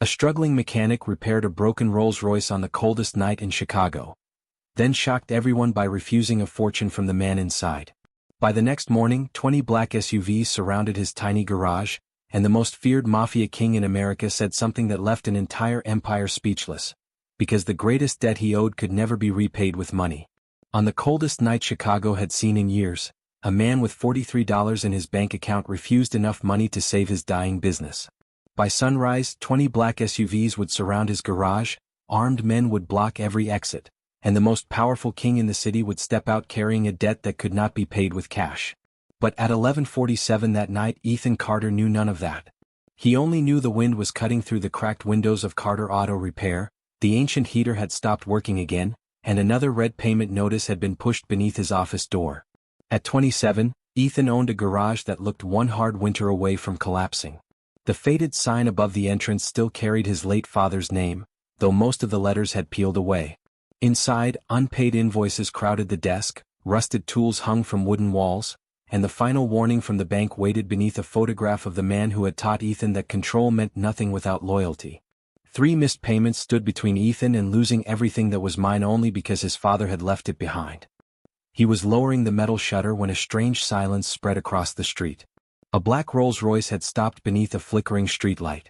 A struggling mechanic repaired a broken Rolls-Royce on the coldest night in Chicago, then shocked everyone by refusing a fortune from the man inside. By the next morning, 20 black SUVs surrounded his tiny garage, and the most feared mafia king in America said something that left an entire empire speechless. Because the greatest debt he owed could never be repaid with money. On the coldest night Chicago had seen in years, a man with $43 in his bank account refused enough money to save his dying business. By sunrise, 20 black SUVs would surround his garage, armed men would block every exit, and the most powerful king in the city would step out carrying a debt that could not be paid with cash. But at 11:47 that night, Ethan Carter knew none of that. He only knew the wind was cutting through the cracked windows of Carter Auto Repair, the ancient heater had stopped working again, and another red payment notice had been pushed beneath his office door. At 27, Ethan owned a garage that looked one hard winter away from collapsing. The faded sign above the entrance still carried his late father's name, though most of the letters had peeled away. Inside, unpaid invoices crowded the desk, rusted tools hung from wooden walls, and the final warning from the bank waited beneath a photograph of the man who had taught Ethan that control meant nothing without loyalty. 3 missed payments stood between Ethan and losing everything that was mine only because his father had left it behind. He was lowering the metal shutter when a strange silence spread across the street. A black Rolls-Royce had stopped beneath a flickering streetlight.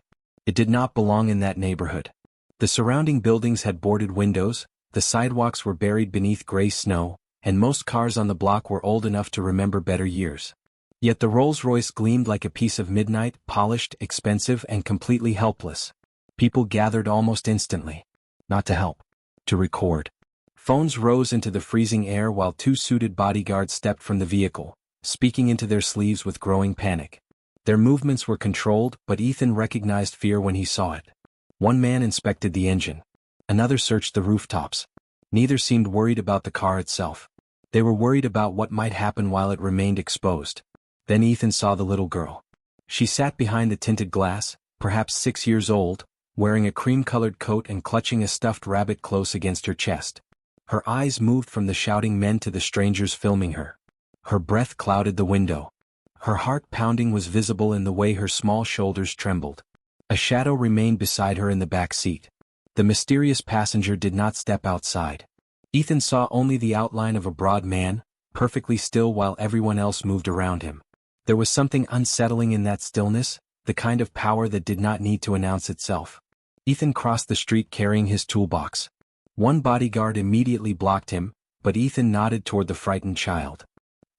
It did not belong in that neighborhood. The surrounding buildings had boarded windows, the sidewalks were buried beneath gray snow, and most cars on the block were old enough to remember better years. Yet the Rolls-Royce gleamed like a piece of midnight, polished, expensive, and completely helpless. People gathered almost instantly. Not to help. To record. Phones rose into the freezing air while 2 suited bodyguards stepped from the vehicle, speaking into their sleeves with growing panic. Their movements were controlled, but Ethan recognized fear when he saw it. One man inspected the engine. Another searched the rooftops. Neither seemed worried about the car itself. They were worried about what might happen while it remained exposed. Then Ethan saw the little girl. She sat behind the tinted glass, perhaps 6 years old, wearing a cream-colored coat and clutching a stuffed rabbit close against her chest. Her eyes moved from the shouting men to the strangers filming her. Her breath clouded the window. Her heart pounding was visible in the way her small shoulders trembled. A shadow remained beside her in the back seat. The mysterious passenger did not step outside. Ethan saw only the outline of a broad man, perfectly still while everyone else moved around him. There was something unsettling in that stillness, the kind of power that did not need to announce itself. Ethan crossed the street carrying his toolbox. One bodyguard immediately blocked him, but Ethan nodded toward the frightened child.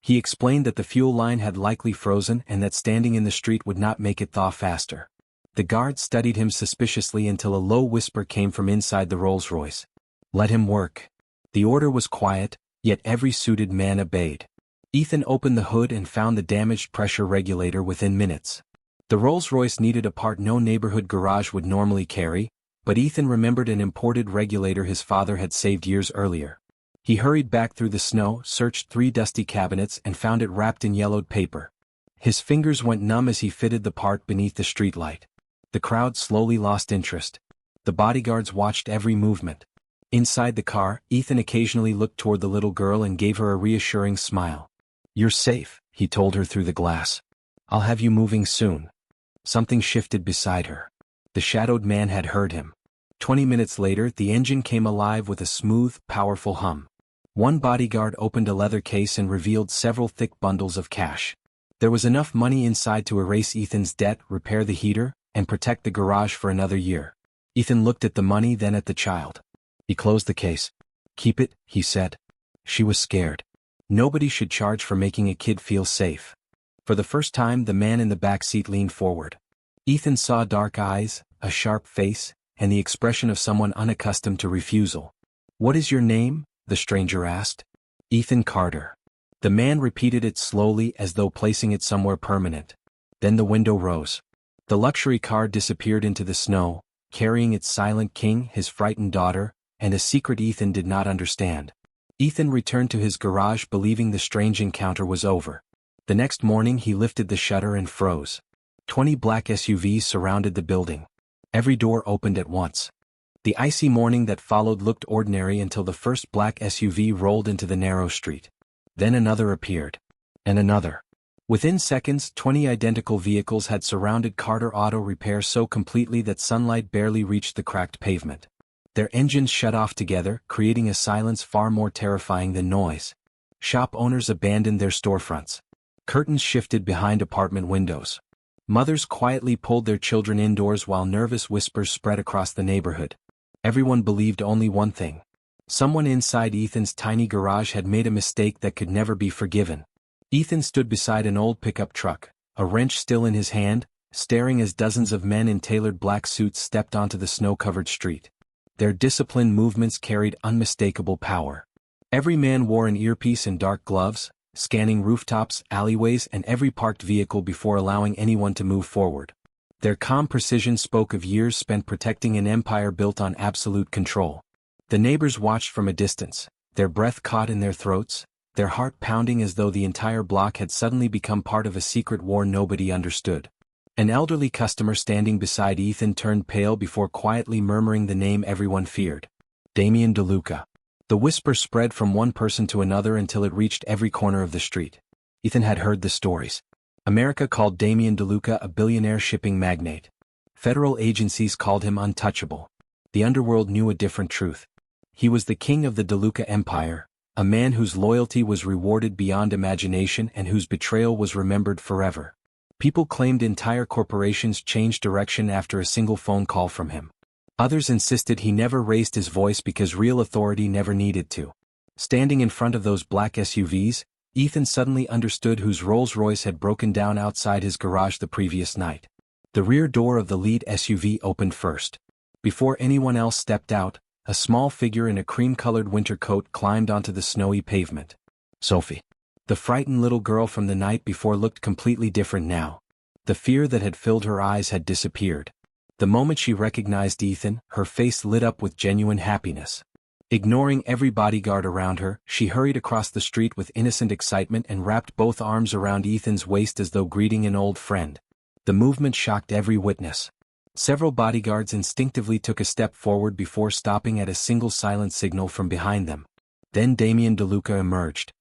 He explained that the fuel line had likely frozen and that standing in the street would not make it thaw faster. The guard studied him suspiciously until a low whisper came from inside the Rolls-Royce. "Let him work." The order was quiet, yet every suited man obeyed. Ethan opened the hood and found the damaged pressure regulator within minutes. The Rolls-Royce needed a part no neighborhood garage would normally carry, but Ethan remembered an imported regulator his father had saved years earlier. He hurried back through the snow, searched 3 dusty cabinets and found it wrapped in yellowed paper. His fingers went numb as he fitted the part beneath the streetlight. The crowd slowly lost interest. The bodyguards watched every movement. Inside the car, Ethan occasionally looked toward the little girl and gave her a reassuring smile. "You're safe," he told her through the glass. "I'll have you moving soon." Something shifted beside her. The shadowed man had heard him. 20 minutes later, the engine came alive with a smooth, powerful hum. One bodyguard opened a leather case and revealed several thick bundles of cash. There was enough money inside to erase Ethan's debt, repair the heater, and protect the garage for another year. Ethan looked at the money, then at the child. He closed the case. "Keep it," he said. She was scared. Nobody should charge for making a kid feel safe. For the first time, the man in the back seat leaned forward. Ethan saw dark eyes, a sharp face, and the expression of someone unaccustomed to refusal. "What is your name?" the stranger asked. "Ethan Carter." The man repeated it slowly as though placing it somewhere permanent. Then the window rose. The luxury car disappeared into the snow, carrying its silent king, his frightened daughter, and a secret Ethan did not understand. Ethan returned to his garage believing the strange encounter was over. The next morning he lifted the shutter and froze. 20 black SUVs surrounded the building. Every door opened at once. The icy morning that followed looked ordinary until the first black SUV rolled into the narrow street. Then another appeared. And another. Within seconds, 20 identical vehicles had surrounded Carter Auto Repair so completely that sunlight barely reached the cracked pavement. Their engines shut off together, creating a silence far more terrifying than noise. Shop owners abandoned their storefronts. Curtains shifted behind apartment windows. Mothers quietly pulled their children indoors while nervous whispers spread across the neighborhood. Everyone believed only one thing. Someone inside Ethan's tiny garage had made a mistake that could never be forgiven. Ethan stood beside an old pickup truck, a wrench still in his hand, staring as dozens of men in tailored black suits stepped onto the snow-covered street. Their disciplined movements carried unmistakable power. Every man wore an earpiece and dark gloves, scanning rooftops, alleyways, and every parked vehicle before allowing anyone to move forward. Their calm precision spoke of years spent protecting an empire built on absolute control. The neighbors watched from a distance, their breath caught in their throats, their heart pounding as though the entire block had suddenly become part of a secret war nobody understood. An elderly customer standing beside Ethan turned pale before quietly murmuring the name everyone feared. Damien DeLuca. The whisper spread from one person to another until it reached every corner of the street. Ethan had heard the stories. America called Damien DeLuca a billionaire shipping magnate. Federal agencies called him untouchable. The underworld knew a different truth. He was the king of the DeLuca empire, a man whose loyalty was rewarded beyond imagination and whose betrayal was remembered forever. People claimed entire corporations changed direction after a single phone call from him. Others insisted he never raised his voice because real authority never needed to. Standing in front of those black SUVs, Ethan suddenly understood whose Rolls-Royce had broken down outside his garage the previous night. The rear door of the lead SUV opened first. Before anyone else stepped out, a small figure in a cream-colored winter coat climbed onto the snowy pavement. Sophie. The frightened little girl from the night before looked completely different now. The fear that had filled her eyes had disappeared. The moment she recognized Ethan, her face lit up with genuine happiness. Ignoring every bodyguard around her, she hurried across the street with innocent excitement and wrapped both arms around Ethan's waist as though greeting an old friend. The movement shocked every witness. Several bodyguards instinctively took a step forward before stopping at a single silent signal from behind them. Then Damien DeLuca emerged.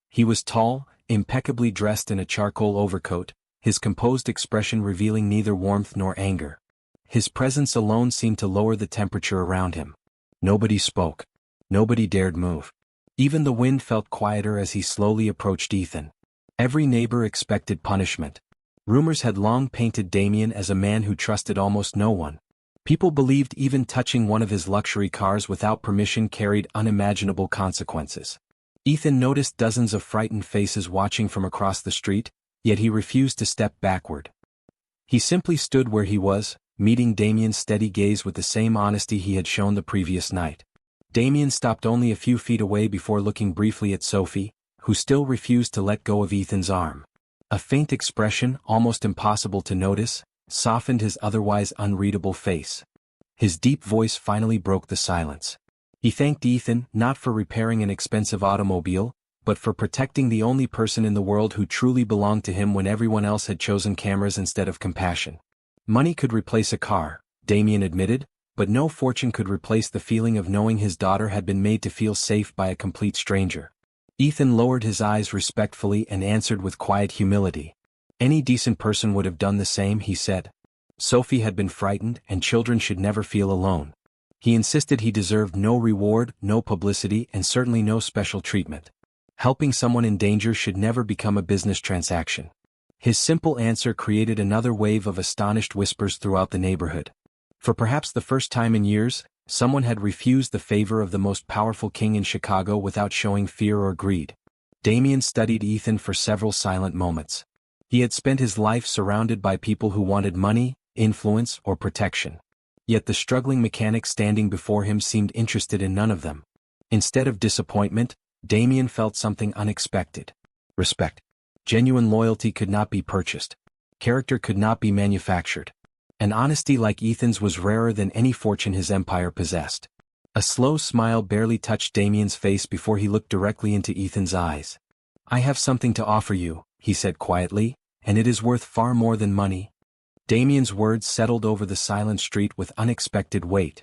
He was tall, impeccably dressed in a charcoal overcoat, his composed expression revealing neither warmth nor anger. His presence alone seemed to lower the temperature around him. Nobody spoke. Nobody dared move. Even the wind felt quieter as he slowly approached Ethan. Every neighbor expected punishment. Rumors had long painted Damien as a man who trusted almost no one. People believed even touching one of his luxury cars without permission carried unimaginable consequences. Ethan noticed dozens of frightened faces watching from across the street, yet he refused to step backward. He simply stood where he was, meeting Damien's steady gaze with the same honesty he had shown the previous night. Damien stopped only a few feet away before looking briefly at Sophie, who still refused to let go of Ethan's arm. A faint expression, almost impossible to notice, softened his otherwise unreadable face. His deep voice finally broke the silence. He thanked Ethan not for repairing an expensive automobile, but for protecting the only person in the world who truly belonged to him when everyone else had chosen cameras instead of compassion. Money could replace a car, Damien admitted, but no fortune could replace the feeling of knowing his daughter had been made to feel safe by a complete stranger. Ethan lowered his eyes respectfully and answered with quiet humility. Any decent person would have done the same, he said. Sophie had been frightened, and children should never feel alone. He insisted he deserved no reward, no publicity, and certainly no special treatment. Helping someone in danger should never become a business transaction. His simple answer created another wave of astonished whispers throughout the neighborhood. For perhaps the first time in years, someone had refused the favor of the most powerful king in Chicago without showing fear or greed. Damien studied Ethan for several silent moments. He had spent his life surrounded by people who wanted money, influence, or protection. Yet the struggling mechanic standing before him seemed interested in none of them. Instead of disappointment, Damien felt something unexpected. Respect. Genuine loyalty could not be purchased. Character could not be manufactured. An honesty like Ethan's was rarer than any fortune his empire possessed. A slow smile barely touched Damien's face before he looked directly into Ethan's eyes. "I have something to offer you," he said quietly, "and it is worth far more than money." Damien's words settled over the silent street with unexpected weight.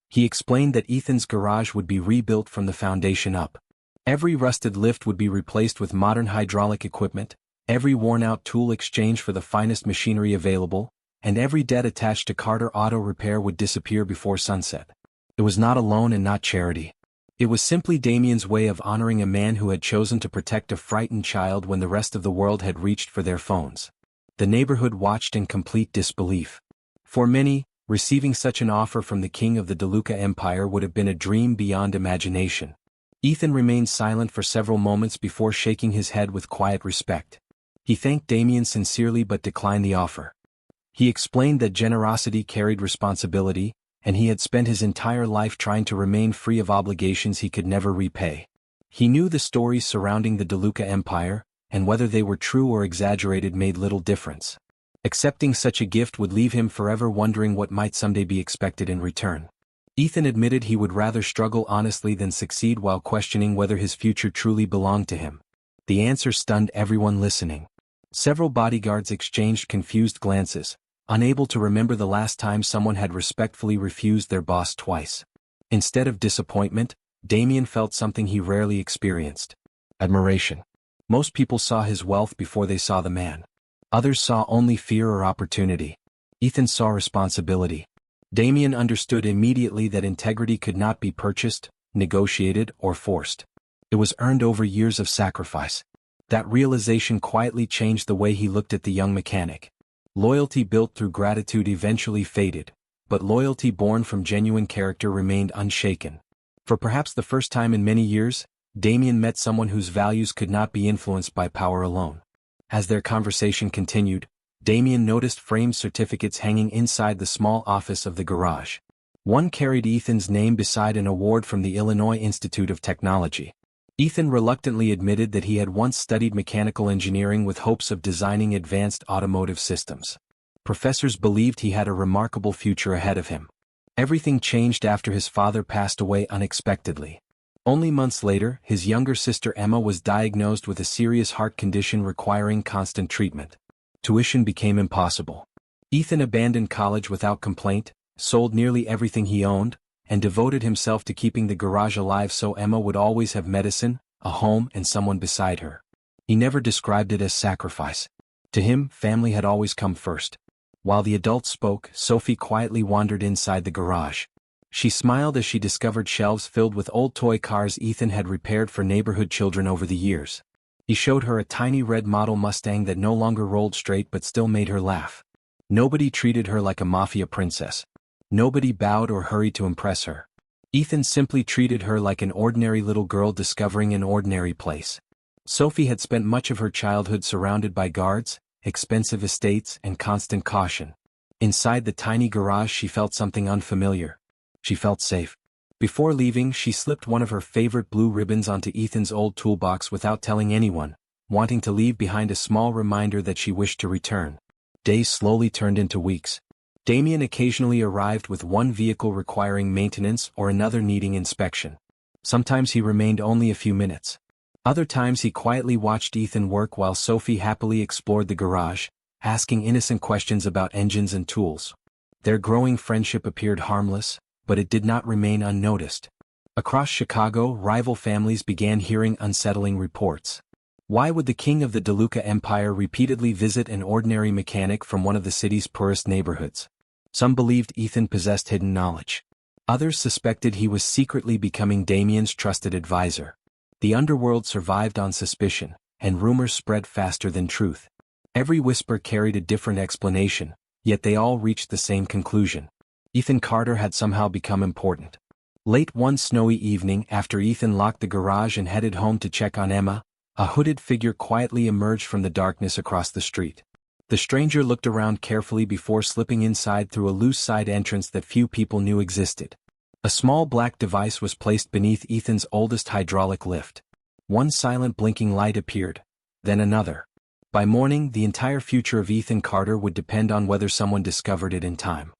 He explained that Ethan's garage would be rebuilt from the foundation up. Every rusted lift would be replaced with modern hydraulic equipment, every worn-out tool exchanged for the finest machinery available, and every debt attached to Carter Auto Repair would disappear before sunset. It was not a loan and not charity. It was simply Damien's way of honoring a man who had chosen to protect a frightened child when the rest of the world had reached for their phones. The neighborhood watched in complete disbelief. For many, receiving such an offer from the king of the DeLuca Empire would have been a dream beyond imagination. Ethan remained silent for several moments before shaking his head with quiet respect. He thanked Damien sincerely but declined the offer. He explained that generosity carried responsibility, and he had spent his entire life trying to remain free of obligations he could never repay. He knew the stories surrounding the DeLuca Empire, and whether they were true or exaggerated made little difference. Accepting such a gift would leave him forever wondering what might someday be expected in return. Ethan admitted he would rather struggle honestly than succeed while questioning whether his future truly belonged to him. The answer stunned everyone listening. Several bodyguards exchanged confused glances, unable to remember the last time someone had respectfully refused their boss twice. Instead of disappointment, Damien felt something he rarely experienced: admiration. Most people saw his wealth before they saw the man. Others saw only fear or opportunity. Ethan saw responsibility. Damien understood immediately that integrity could not be purchased, negotiated, or forced. It was earned over years of sacrifice. That realization quietly changed the way he looked at the young mechanic. Loyalty built through gratitude eventually faded, but loyalty born from genuine character remained unshaken. For perhaps the first time in many years, Damien met someone whose values could not be influenced by power alone. As their conversation continued, Damien noticed framed certificates hanging inside the small office of the garage. One carried Ethan's name beside an award from the Illinois Institute of Technology. Ethan reluctantly admitted that he had once studied mechanical engineering with hopes of designing advanced automotive systems. Professors believed he had a remarkable future ahead of him. Everything changed after his father passed away unexpectedly. Only months later, his younger sister Emma was diagnosed with a serious heart condition requiring constant treatment. Tuition became impossible. Ethan abandoned college without complaint, sold nearly everything he owned, and devoted himself to keeping the garage alive so Emma would always have medicine, a home, and someone beside her. He never described it as sacrifice. To him, family had always come first. While the adults spoke, Sophie quietly wandered inside the garage. She smiled as she discovered shelves filled with old toy cars Ethan had repaired for neighborhood children over the years. He showed her a tiny red model Mustang that no longer rolled straight but still made her laugh. Nobody treated her like a mafia princess. Nobody bowed or hurried to impress her. Ethan simply treated her like an ordinary little girl discovering an ordinary place. Sophie had spent much of her childhood surrounded by guards, expensive estates, and constant caution. Inside the tiny garage she felt something unfamiliar. She felt safe. Before leaving, she slipped one of her favorite blue ribbons onto Ethan's old toolbox without telling anyone, wanting to leave behind a small reminder that she wished to return. Days slowly turned into weeks. Damien occasionally arrived with one vehicle requiring maintenance or another needing inspection. Sometimes he remained only a few minutes. Other times he quietly watched Ethan work while Sophie happily explored the garage, asking innocent questions about engines and tools. Their growing friendship appeared harmless, but it did not remain unnoticed. Across Chicago, rival families began hearing unsettling reports. Why would the king of the DeLuca Empire repeatedly visit an ordinary mechanic from one of the city's poorest neighborhoods? Some believed Ethan possessed hidden knowledge. Others suspected he was secretly becoming Damien's trusted advisor. The underworld survived on suspicion, and rumors spread faster than truth. Every whisper carried a different explanation, yet they all reached the same conclusion. Ethan Carter had somehow become important. Late one snowy evening, after Ethan locked the garage and headed home to check on Emma, a hooded figure quietly emerged from the darkness across the street. The stranger looked around carefully before slipping inside through a loose side entrance that few people knew existed. A small black device was placed beneath Ethan's oldest hydraulic lift. One silent blinking light appeared, then another. By morning, the entire future of Ethan Carter would depend on whether someone discovered it in time.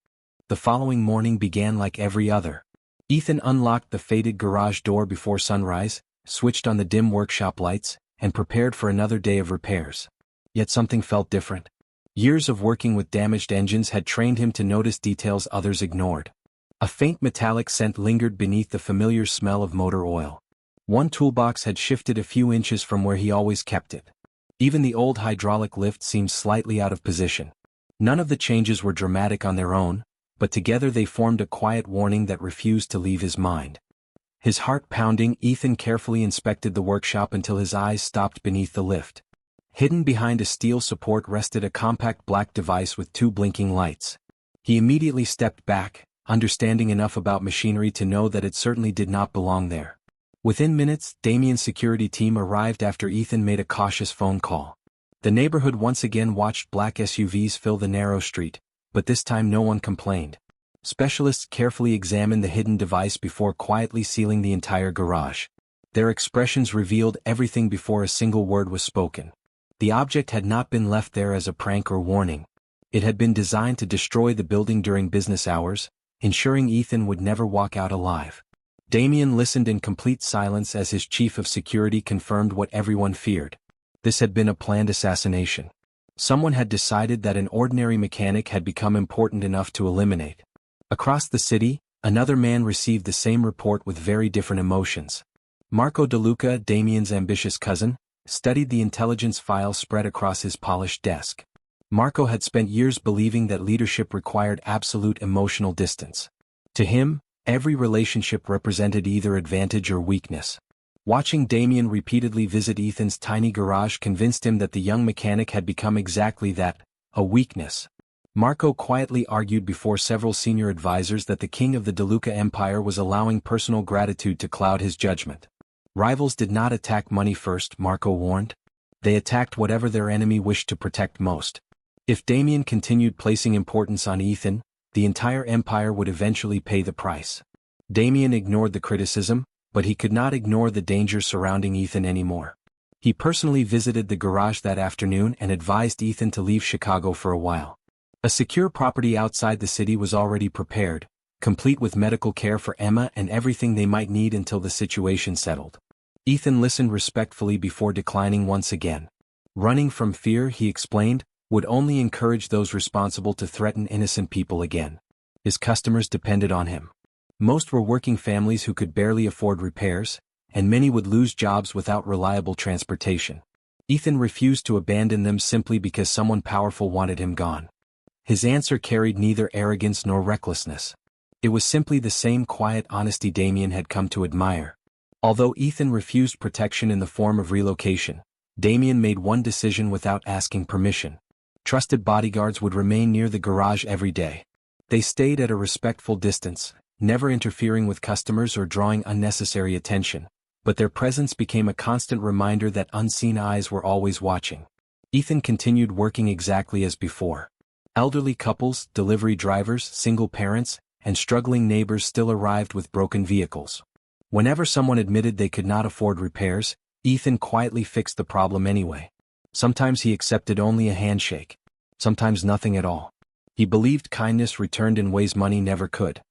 The following morning began like every other. Ethan unlocked the faded garage door before sunrise, switched on the dim workshop lights, and prepared for another day of repairs. Yet something felt different. Years of working with damaged engines had trained him to notice details others ignored. A faint metallic scent lingered beneath the familiar smell of motor oil. One toolbox had shifted a few inches from where he always kept it. Even the old hydraulic lift seemed slightly out of position. None of the changes were dramatic on their own, but together they formed a quiet warning that refused to leave his mind. His heart pounding, Ethan carefully inspected the workshop until his eyes stopped beneath the lift. Hidden behind a steel support rested a compact black device with 2 blinking lights. He immediately stepped back, understanding enough about machinery to know that it certainly did not belong there. Within minutes, Damien's security team arrived after Ethan made a cautious phone call. The neighborhood once again watched black SUVs fill the narrow street, but this time no one complained. Specialists carefully examined the hidden device before quietly sealing the entire garage. Their expressions revealed everything before a single word was spoken. The object had not been left there as a prank or warning. It had been designed to destroy the building during business hours, ensuring Ethan would never walk out alive. Damien listened in complete silence as his chief of security confirmed what everyone feared. This had been a planned assassination. Someone had decided that an ordinary mechanic had become important enough to eliminate. Across the city, another man received the same report with very different emotions. Marco DeLuca, Damien's ambitious cousin, studied the intelligence file spread across his polished desk. Marco had spent years believing that leadership required absolute emotional distance. To him, every relationship represented either advantage or weakness. Watching Damien repeatedly visit Ethan's tiny garage convinced him that the young mechanic had become exactly that, a weakness. Marco quietly argued before several senior advisors that the king of the DeLuca Empire was allowing personal gratitude to cloud his judgment. Rivals did not attack money first, Marco warned. They attacked whatever their enemy wished to protect most. If Damien continued placing importance on Ethan, the entire empire would eventually pay the price. Damien ignored the criticism, but he could not ignore the danger surrounding Ethan anymore. He personally visited the garage that afternoon and advised Ethan to leave Chicago for a while. A secure property outside the city was already prepared, complete with medical care for Emma and everything they might need until the situation settled. Ethan listened respectfully before declining once again. Running from fear, he explained, would only encourage those responsible to threaten innocent people again. His customers depended on him. Most were working families who could barely afford repairs, and many would lose jobs without reliable transportation. Ethan refused to abandon them simply because someone powerful wanted him gone. His answer carried neither arrogance nor recklessness. It was simply the same quiet honesty Damien had come to admire. Although Ethan refused protection in the form of relocation, Damien made one decision without asking permission. Trusted bodyguards would remain near the garage every day. They stayed at a respectful distance, never interfering with customers or drawing unnecessary attention, but their presence became a constant reminder that unseen eyes were always watching. Ethan continued working exactly as before. Elderly couples, delivery drivers, single parents, and struggling neighbors still arrived with broken vehicles. Whenever someone admitted they could not afford repairs, Ethan quietly fixed the problem anyway. Sometimes he accepted only a handshake. Sometimes nothing at all. He believed kindness returned in ways money never could.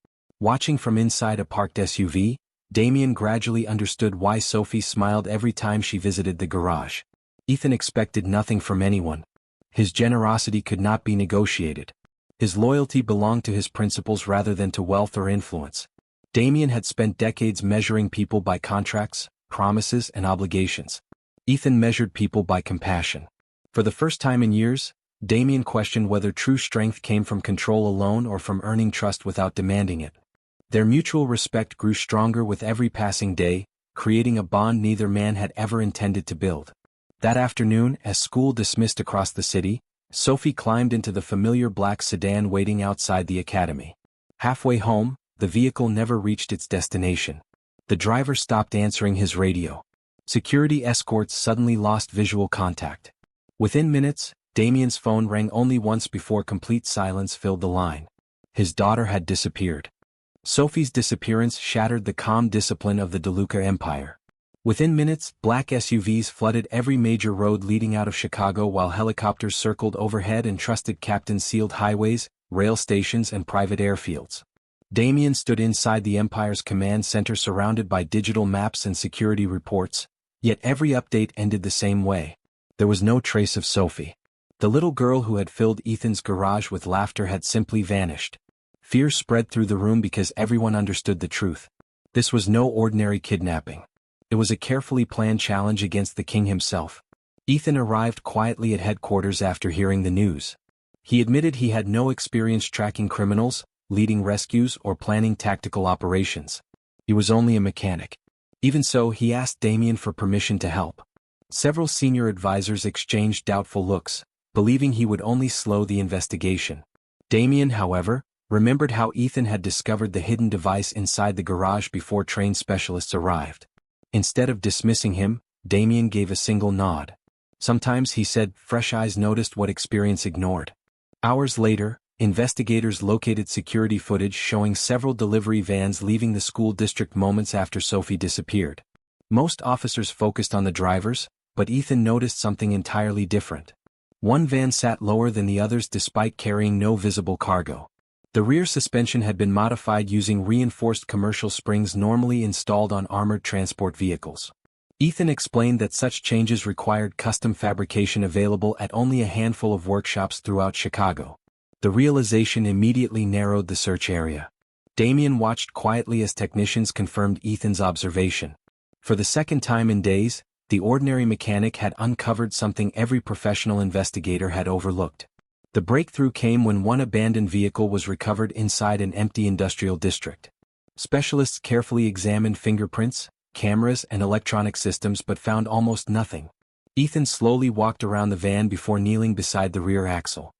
Watching from inside a parked SUV, Damien gradually understood why Sophie smiled every time she visited the garage. Ethan expected nothing from anyone. His generosity could not be negotiated. His loyalty belonged to his principles rather than to wealth or influence. Damien had spent decades measuring people by contracts, promises, and obligations. Ethan measured people by compassion. For the first time in years, Damien questioned whether true strength came from control alone or from earning trust without demanding it. Their mutual respect grew stronger with every passing day, creating a bond neither man had ever intended to build. That afternoon, as school dismissed across the city, Sophie climbed into the familiar black sedan waiting outside the academy. Halfway home, the vehicle never reached its destination. The driver stopped answering his radio. Security escorts suddenly lost visual contact. Within minutes, Damien's phone rang only once before complete silence filled the line. His daughter had disappeared. Sophie's disappearance shattered the calm discipline of the DeLuca Empire. Within minutes, black SUVs flooded every major road leading out of Chicago while helicopters circled overhead and trusted captains sealed highways, rail stations, and private airfields. Damien stood inside the Empire's command center surrounded by digital maps and security reports, yet every update ended the same way. There was no trace of Sophie. The little girl who had filled Ethan's garage with laughter had simply vanished. Fear spread through the room because everyone understood the truth. This was no ordinary kidnapping. It was a carefully planned challenge against the king himself. Ethan arrived quietly at headquarters after hearing the news. He admitted he had no experience tracking criminals, leading rescues, or planning tactical operations. He was only a mechanic. Even so, he asked Damien for permission to help. Several senior advisors exchanged doubtful looks, believing he would only slow the investigation. Damien, however, remembered how Ethan had discovered the hidden device inside the garage before trained specialists arrived. Instead of dismissing him, Damien gave a single nod. Sometimes, he said, fresh eyes noticed what experience ignored. Hours later, investigators located security footage showing several delivery vans leaving the school district moments after Sophie disappeared. Most officers focused on the drivers, but Ethan noticed something entirely different. One van sat lower than the others despite carrying no visible cargo. The rear suspension had been modified using reinforced commercial springs normally installed on armored transport vehicles. Ethan explained that such changes required custom fabrication available at only a handful of workshops throughout Chicago. The realization immediately narrowed the search area. Damien watched quietly as technicians confirmed Ethan's observation. For the second time in days, the ordinary mechanic had uncovered something every professional investigator had overlooked. The breakthrough came when one abandoned vehicle was recovered inside an empty industrial district. Specialists carefully examined fingerprints, cameras, and electronic systems but found almost nothing. Ethan slowly walked around the van before kneeling beside the rear axle.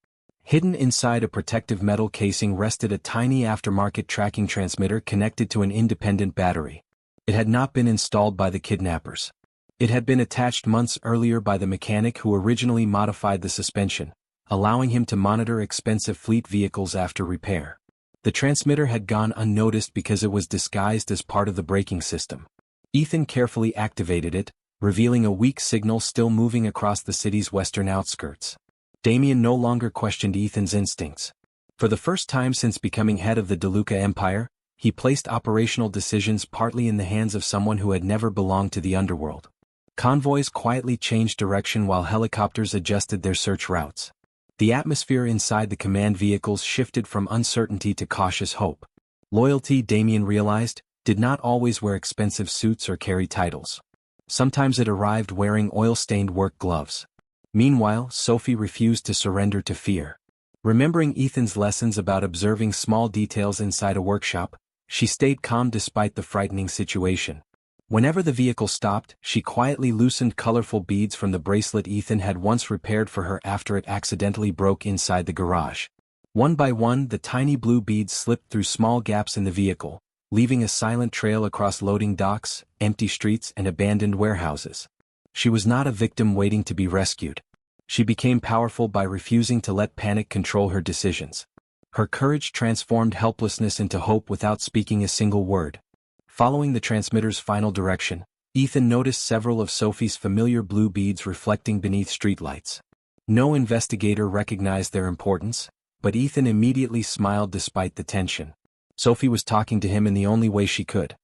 Hidden inside a protective metal casing rested a tiny aftermarket tracking transmitter connected to an independent battery. It had not been installed by the kidnappers. It had been attached months earlier by the mechanic who originally modified the suspension, allowing him to monitor expensive fleet vehicles after repair. The transmitter had gone unnoticed because it was disguised as part of the braking system. Ethan carefully activated it, revealing a weak signal still moving across the city's western outskirts. Damien no longer questioned Ethan's instincts. For the first time since becoming head of the DeLuca Empire, he placed operational decisions partly in the hands of someone who had never belonged to the underworld. Convoys quietly changed direction while helicopters adjusted their search routes. The atmosphere inside the command vehicles shifted from uncertainty to cautious hope. Loyalty, Damien realized, did not always wear expensive suits or carry titles. Sometimes it arrived wearing oil-stained work gloves. Meanwhile, Sophie refused to surrender to fear. Remembering Ethan's lessons about observing small details inside a workshop, she stayed calm despite the frightening situation. Whenever the vehicle stopped, she quietly loosened colorful beads from the bracelet Ethan had once repaired for her after it accidentally broke inside the garage. One by one, the tiny blue beads slipped through small gaps in the vehicle, leaving a silent trail across loading docks, empty streets, and abandoned warehouses. She was not a victim waiting to be rescued. She became powerful by refusing to let panic control her decisions. Her courage transformed helplessness into hope without speaking a single word. Following the transmitter's final direction, Ethan noticed several of Sophie's familiar blue beads reflecting beneath streetlights. No investigator recognized their importance, but Ethan immediately smiled despite the tension. Sophie was talking to him in the only way she could.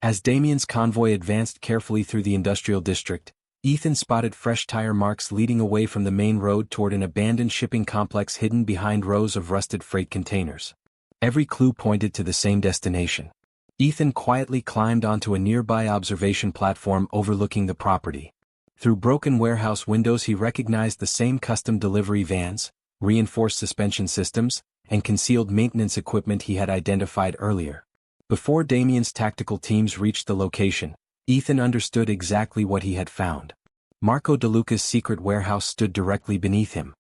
As Damien's convoy advanced carefully through the industrial district, Ethan spotted fresh tire marks leading away from the main road toward an abandoned shipping complex hidden behind rows of rusted freight containers. Every clue pointed to the same destination. Ethan quietly climbed onto a nearby observation platform overlooking the property. Through broken warehouse windows he recognized the same custom delivery vans, reinforced suspension systems, and concealed maintenance equipment he had identified earlier. Before Damien's tactical teams reached the location, Ethan understood exactly what he had found. Marco DeLuca's secret warehouse stood directly beneath him.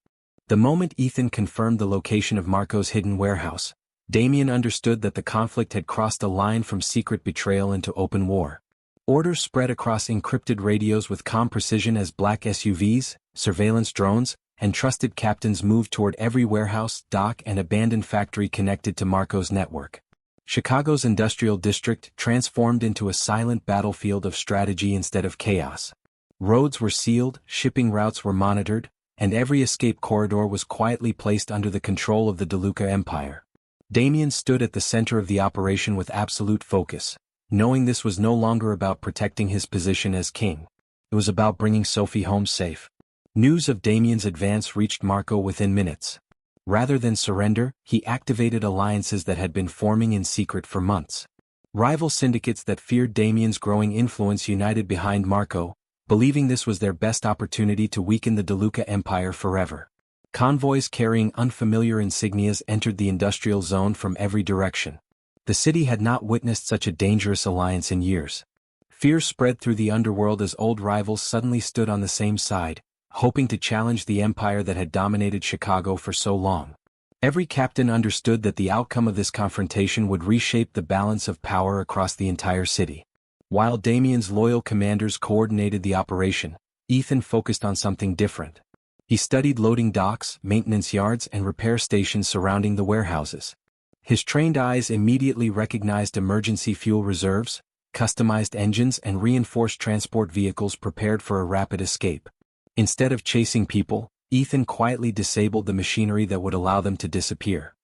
The moment Ethan confirmed the location of Marco's hidden warehouse, Damien understood that the conflict had crossed a line from secret betrayal into open war. Orders spread across encrypted radios with calm precision as black SUVs, surveillance drones, and trusted captains moved toward every warehouse, dock, and abandoned factory connected to Marco's network. Chicago's industrial district transformed into a silent battlefield of strategy instead of chaos. Roads were sealed, shipping routes were monitored, and every escape corridor was quietly placed under the control of the DeLuca Empire. Damien stood at the center of the operation with absolute focus, knowing this was no longer about protecting his position as king. It was about bringing Sophie home safe. News of Damien's advance reached Marco within minutes. Rather than surrender, he activated alliances that had been forming in secret for months. Rival syndicates that feared Damien's growing influence united behind Marco, believing this was their best opportunity to weaken the DeLuca Empire forever. Convoys carrying unfamiliar insignias entered the industrial zone from every direction. The city had not witnessed such a dangerous alliance in years. Fear spread through the underworld as old rivals suddenly stood on the same side, hoping to challenge the empire that had dominated Chicago for so long. Every captain understood that the outcome of this confrontation would reshape the balance of power across the entire city. While Damien's loyal commanders coordinated the operation, Ethan focused on something different. He studied loading docks, maintenance yards, and repair stations surrounding the warehouses. His trained eyes immediately recognized emergency fuel reserves, customized engines, and reinforced transport vehicles prepared for a rapid escape. Instead of chasing people, Ethan quietly disabled the machinery that would allow them to disappear.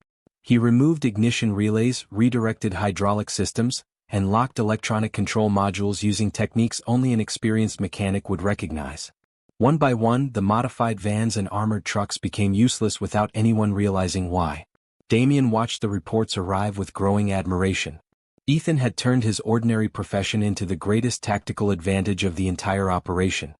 He removed ignition relays, redirected hydraulic systems, and locked electronic control modules using techniques only an experienced mechanic would recognize. One by one, the modified vans and armored trucks became useless without anyone realizing why. Damien watched the reports arrive with growing admiration. Ethan had turned his ordinary profession into the greatest tactical advantage of the entire operation.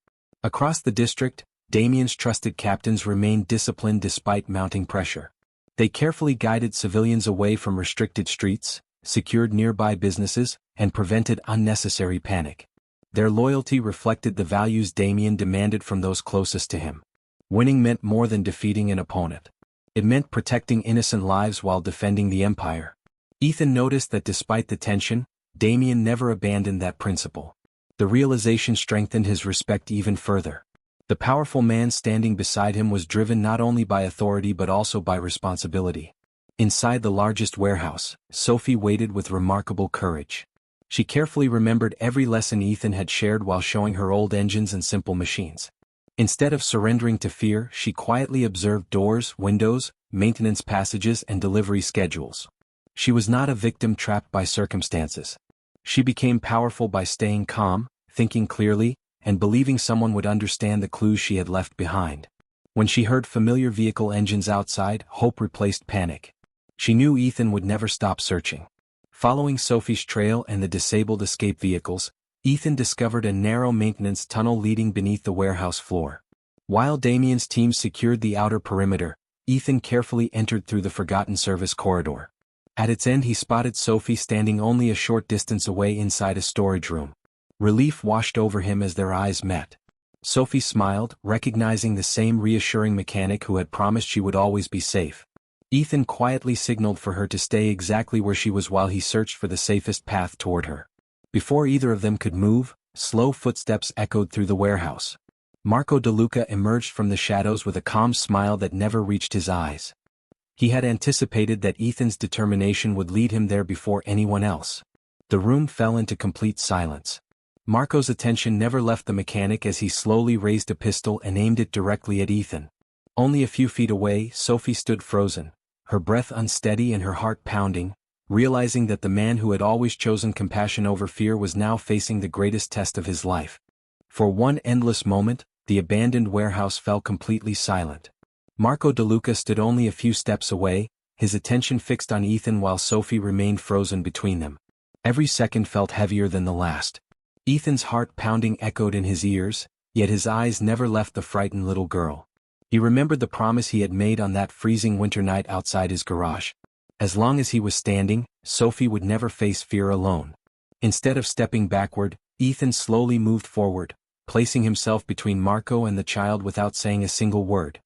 Across the district, Damien's trusted captains remained disciplined despite mounting pressure. They carefully guided civilians away from restricted streets, secured nearby businesses, and prevented unnecessary panic. Their loyalty reflected the values Damien demanded from those closest to him. Winning meant more than defeating an opponent. It meant protecting innocent lives while defending the empire. Ethan noticed that despite the tension, Damien never abandoned that principle. The realization strengthened his respect even further. The powerful man standing beside him was driven not only by authority but also by responsibility. Inside the largest warehouse, Sophie waited with remarkable courage. She carefully remembered every lesson Ethan had shared while showing her old engines and simple machines. Instead of surrendering to fear, she quietly observed doors, windows, maintenance passages, and delivery schedules. She was not a victim trapped by circumstances. She became powerful by staying calm, thinking clearly, and believing someone would understand the clues she had left behind. When she heard familiar vehicle engines outside, hope replaced panic. She knew Ethan would never stop searching. Following Sophie's trail and the disabled escape vehicles, Ethan discovered a narrow maintenance tunnel leading beneath the warehouse floor. While Damien's team secured the outer perimeter, Ethan carefully entered through the forgotten service corridor. At its end he spotted Sophie standing only a short distance away inside a storage room. Relief washed over him as their eyes met. Sophie smiled, recognizing the same reassuring mechanic who had promised she would always be safe. Ethan quietly signaled for her to stay exactly where she was while he searched for the safest path toward her. Before either of them could move, slow footsteps echoed through the warehouse. Marco DeLuca emerged from the shadows with a calm smile that never reached his eyes. He had anticipated that Ethan's determination would lead him there before anyone else. The room fell into complete silence. Marco's attention never left the mechanic as he slowly raised a pistol and aimed it directly at Ethan. Only a few feet away, Sophie stood frozen, her breath unsteady and her heart pounding, realizing that the man who had always chosen compassion over fear was now facing the greatest test of his life. For one endless moment, the abandoned warehouse fell completely silent. Marco DeLuca stood only a few steps away, his attention fixed on Ethan while Sophie remained frozen between them. Every second felt heavier than the last. Ethan's heart pounding echoed in his ears, yet his eyes never left the frightened little girl. He remembered the promise he had made on that freezing winter night outside his garage. As long as he was standing, Sophie would never face fear alone. Instead of stepping backward, Ethan slowly moved forward, placing himself between Marco and the child without saying a single word.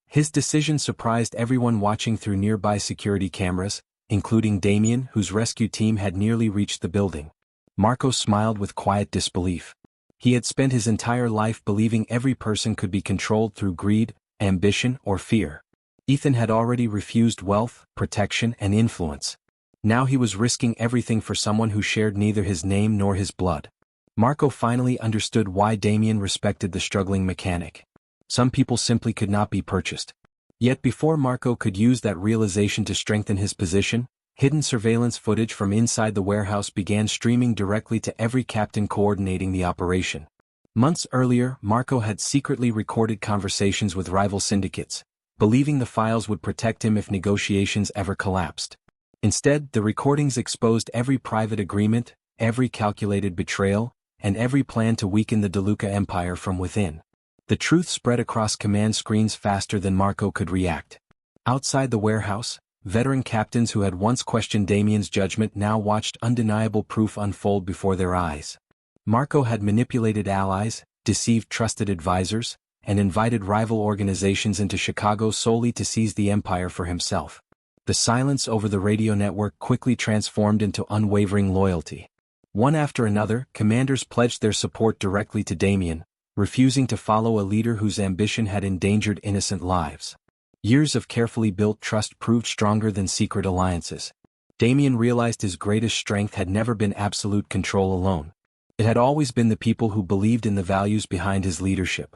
His decision surprised everyone watching through nearby security cameras, including Damien, whose rescue team had nearly reached the building. Marco smiled with quiet disbelief. He had spent his entire life believing every person could be controlled through greed, ambition, or fear. Ethan had already refused wealth, protection, and influence. Now he was risking everything for someone who shared neither his name nor his blood. Marco finally understood why Damien respected the struggling mechanic. Some people simply could not be purchased. Yet before Marco could use that realization to strengthen his position, hidden surveillance footage from inside the warehouse began streaming directly to every captain coordinating the operation. Months earlier, Marco had secretly recorded conversations with rival syndicates, believing the files would protect him if negotiations ever collapsed. Instead, the recordings exposed every private agreement, every calculated betrayal, and every plan to weaken the DeLuca empire from within. The truth spread across command screens faster than Marco could react. Outside the warehouse, veteran captains who had once questioned Damien's judgment now watched undeniable proof unfold before their eyes. Marco had manipulated allies, deceived trusted advisors, and invited rival organizations into Chicago solely to seize the empire for himself. The silence over the radio network quickly transformed into unwavering loyalty. One after another, commanders pledged their support directly to Damien, refusing to follow a leader whose ambition had endangered innocent lives. Years of carefully built trust proved stronger than secret alliances. Damien realized his greatest strength had never been absolute control alone. It had always been the people who believed in the values behind his leadership.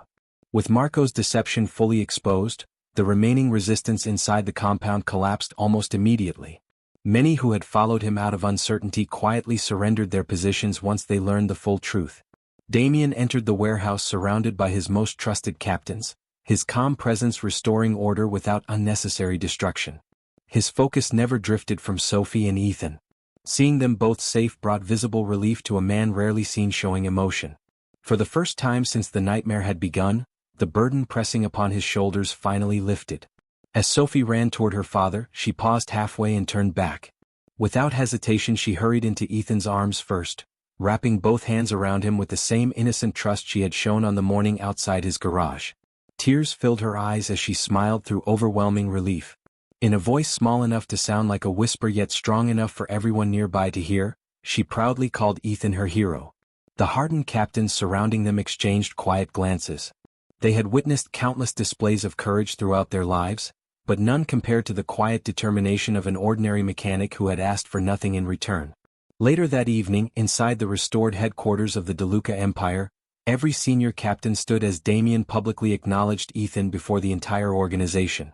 With Marco's deception fully exposed, the remaining resistance inside the compound collapsed almost immediately. Many who had followed him out of uncertainty quietly surrendered their positions once they learned the full truth. Damien entered the warehouse surrounded by his most trusted captains, his calm presence restoring order without unnecessary destruction. His focus never drifted from Sophie and Ethan. Seeing them both safe brought visible relief to a man rarely seen showing emotion. For the first time since the nightmare had begun, the burden pressing upon his shoulders finally lifted. As Sophie ran toward her father, she paused halfway and turned back. Without hesitation she hurried into Ethan's arms first, wrapping both hands around him with the same innocent trust she had shown on the morning outside his garage. Tears filled her eyes as she smiled through overwhelming relief. In a voice small enough to sound like a whisper yet strong enough for everyone nearby to hear, she proudly called Ethan her hero. The hardened captains surrounding them exchanged quiet glances. They had witnessed countless displays of courage throughout their lives, but none compared to the quiet determination of an ordinary mechanic who had asked for nothing in return. Later that evening, inside the restored headquarters of the DeLuca Empire, every senior captain stood as Damien publicly acknowledged Ethan before the entire organization.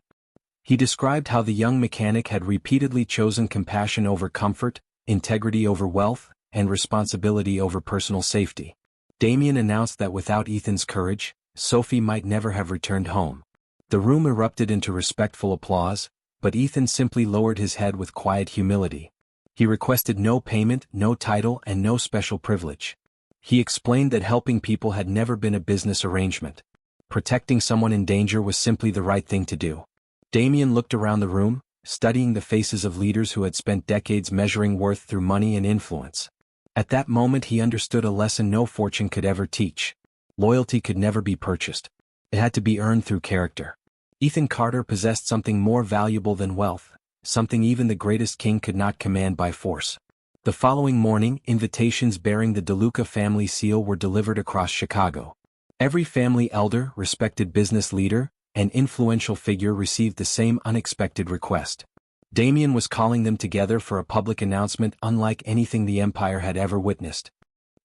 He described how the young mechanic had repeatedly chosen compassion over comfort, integrity over wealth, and responsibility over personal safety. Damien announced that without Ethan's courage, Sophie might never have returned home. The room erupted into respectful applause, but Ethan simply lowered his head with quiet humility. He requested no payment, no title, and no special privilege. He explained that helping people had never been a business arrangement. Protecting someone in danger was simply the right thing to do. Damien looked around the room, studying the faces of leaders who had spent decades measuring worth through money and influence. At that moment he understood a lesson no fortune could ever teach. Loyalty could never be purchased. It had to be earned through character. Ethan Carter possessed something more valuable than wealth, something even the greatest king could not command by force. The following morning, invitations bearing the DeLuca family seal were delivered across Chicago. Every family elder, respected business leader, and influential figure received the same unexpected request. Damien was calling them together for a public announcement unlike anything the empire had ever witnessed.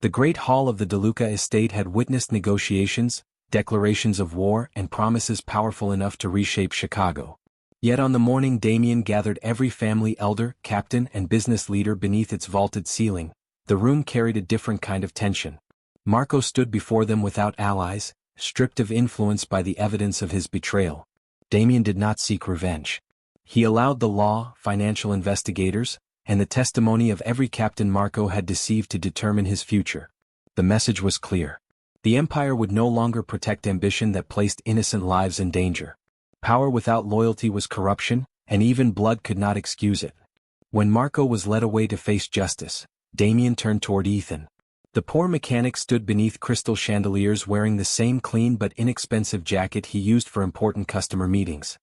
The Great Hall of the DeLuca estate had witnessed negotiations, declarations of war, and promises powerful enough to reshape Chicago. Yet on the morning Damien gathered every family elder, captain, and business leader beneath its vaulted ceiling, the room carried a different kind of tension. Marco stood before them without allies, stripped of influence by the evidence of his betrayal. Damien did not seek revenge. He allowed the law, financial investigators, and the testimony of every captain Marco had deceived to determine his future. The message was clear. The empire would no longer protect ambition that placed innocent lives in danger. Power without loyalty was corruption, and even blood could not excuse it. When Marco was led away to face justice, Damien turned toward Ethan. The poor mechanic stood beneath crystal chandeliers wearing the same clean but inexpensive jacket he used for important customer meetings.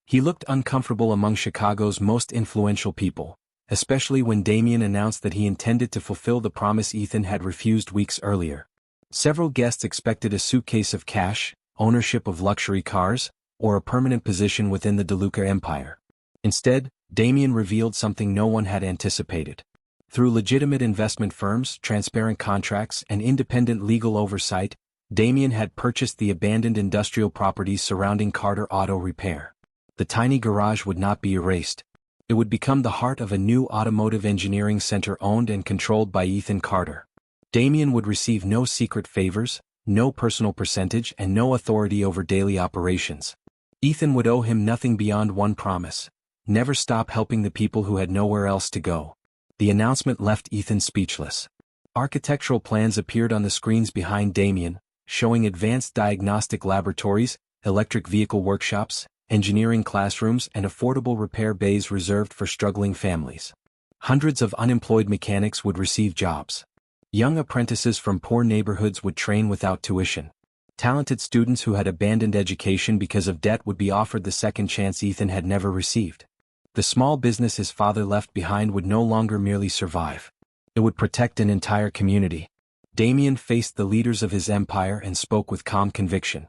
He looked uncomfortable among Chicago's most influential people, especially when Damien announced that he intended to fulfill the promise Ethan had refused weeks earlier. Several guests expected a suitcase of cash, ownership of luxury cars, or a permanent position within the DeLuca empire. Instead, Damien revealed something no one had anticipated. Through legitimate investment firms, transparent contracts, and independent legal oversight, Damien had purchased the abandoned industrial properties surrounding Carter Auto Repair. The tiny garage would not be erased. It would become the heart of a new automotive engineering center owned and controlled by Ethan Carter. Damien would receive no secret favors, no personal percentage, and no authority over daily operations. Ethan would owe him nothing beyond one promise: never stop helping the people who had nowhere else to go. The announcement left Ethan speechless. Architectural plans appeared on the screens behind Damien, showing advanced diagnostic laboratories, electric vehicle workshops, engineering classrooms, and affordable repair bays reserved for struggling families. Hundreds of unemployed mechanics would receive jobs. Young apprentices from poor neighborhoods would train without tuition. Talented students who had abandoned education because of debt would be offered the second chance Ethan had never received. The small business his father left behind would no longer merely survive. It would protect an entire community. Damien faced the leaders of his empire and spoke with calm conviction.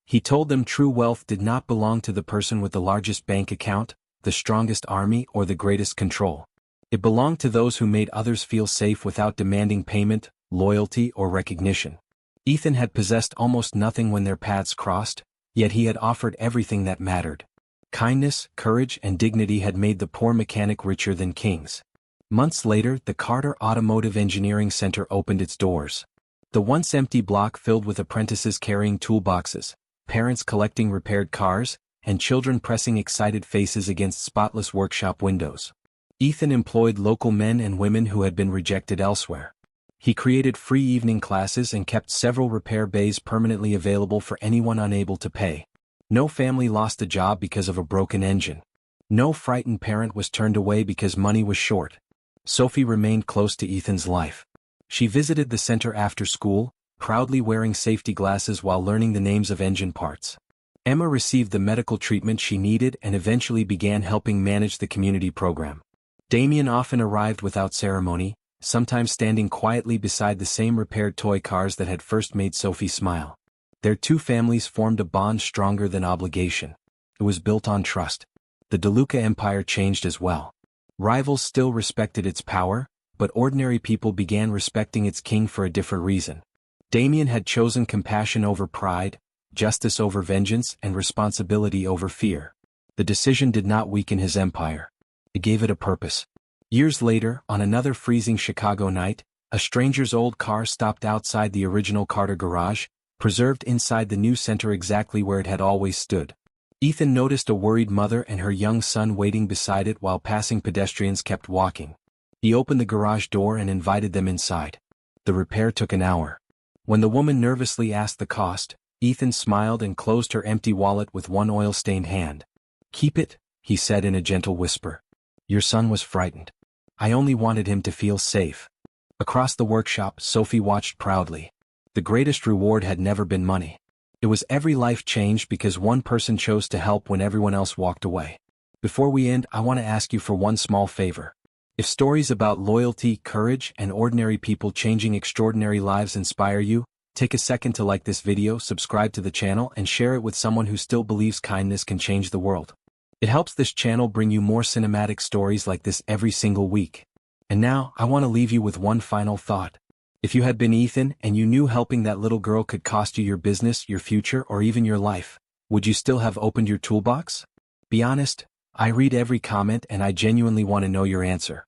He told them true wealth did not belong to the person with the largest bank account, the strongest army, or the greatest control. It belonged to those who made others feel safe without demanding payment, loyalty, or recognition. Ethan had possessed almost nothing when their paths crossed, yet he had offered everything that mattered. Kindness, courage, and dignity had made the poor mechanic richer than kings. Months later, the Carter Automotive Engineering Center opened its doors. The once empty block filled with apprentices carrying toolboxes, parents collecting repaired cars, and children pressing excited faces against spotless workshop windows. Ethan employed local men and women who had been rejected elsewhere. He created free evening classes and kept several repair bays permanently available for anyone unable to pay. No family lost a job because of a broken engine. No frightened parent was turned away because money was short. Sophie remained close to Ethan's life. She visited the center after school, proudly wearing safety glasses while learning the names of engine parts. Emma received the medical treatment she needed and eventually began helping manage the community program. Damien often arrived without ceremony, sometimes standing quietly beside the same repaired toy cars that had first made Sophie smile. Their two families formed a bond stronger than obligation. It was built on trust. The DeLuca Empire changed as well. Rivals still respected its power, but ordinary people began respecting its king for a different reason. Damien had chosen compassion over pride, justice over vengeance, and responsibility over fear. The decision did not weaken his empire. It gave it a purpose. Years later, on another freezing Chicago night, a stranger's old car stopped outside the original Carter garage, preserved inside the new center exactly where it had always stood. Ethan noticed a worried mother and her young son waiting beside it while passing pedestrians kept walking. He opened the garage door and invited them inside. The repair took an hour. When the woman nervously asked the cost, Ethan smiled and closed her empty wallet with one oil-stained hand. "Keep it," he said in a gentle whisper. "Your son was frightened. I only wanted him to feel safe." Across the workshop, Sophie watched proudly. The greatest reward had never been money. It was every life changed because one person chose to help when everyone else walked away. Before we end, I want to ask you for one small favor. If stories about loyalty, courage, and ordinary people changing extraordinary lives inspire you, take a second to like this video, subscribe to the channel, and share it with someone who still believes kindness can change the world. It helps this channel bring you more cinematic stories like this every single week. And now, I want to leave you with one final thought. If you had been Ethan and you knew helping that little girl could cost you your business, your future, or even your life, would you still have opened your toolbox? Be honest. I read every comment and I genuinely want to know your answer.